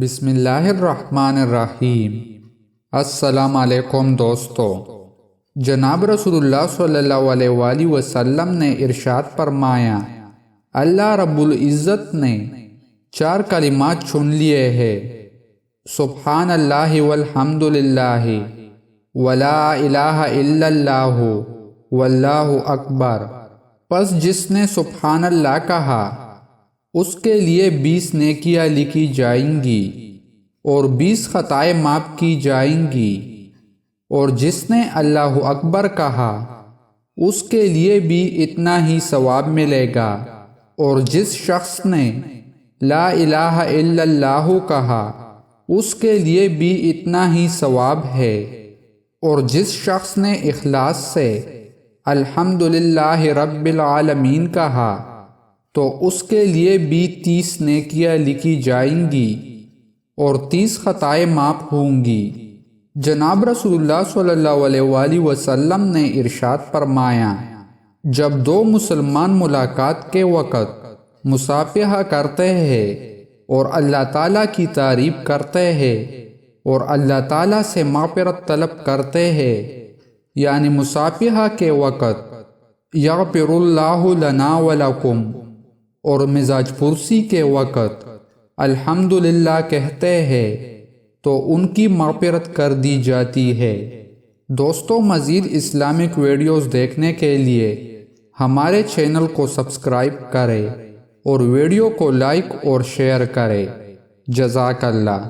بسم اللہ الرحمن الرحیم۔ السلام علیکم دوستو۔ جناب رسول اللہ صلی اللہ علیہ وآلہ وسلم نے ارشاد فرمایا، اللہ رب العزت نے 4 کلمات چن لیے ہیں، سبحان اللہ والحمد للہ ولا الہ الا اللہ واللہ اکبر۔ پس جس نے سبحان اللہ کہا اس کے لیے 20 نیکیاں لکھی جائیں گی اور 20 خطائیں معاف کی جائیں گی، اور جس نے اللہ اکبر کہا اس کے لیے بھی اتنا ہی ثواب ملے گا، اور جس شخص نے لا الہ الا اللہ کہا اس کے لیے بھی اتنا ہی ثواب ہے، اور جس شخص نے اخلاص سے الحمدللہ رب العالمین کہا تو اس کے لیے بھی 30 نیکیاں لکھی جائیں گی اور 30 خطائیں معاف ہوں گی۔ جناب رسول اللہ صلی اللہ علیہ وآلہ وسلم نے ارشاد فرمایا، جب 2 مسلمان ملاقات کے وقت مصافحہ کرتے ہیں اور اللہ تعالیٰ کی تعریف کرتے ہیں اور اللہ تعالیٰ سے مغفرت طلب کرتے ہیں، یعنی مصافحہ کے وقت یغفر اللہ لنا ولکم اور مزاج پرسی کے وقت الحمدللہ کہتے ہیں تو ان کی مغفرت کر دی جاتی ہے۔ دوستو، مزید اسلامک ویڈیوز دیکھنے کے لیے ہمارے چینل کو سبسکرائب کریں اور ویڈیو کو لائک اور شیئر کریں۔ جزاک اللہ۔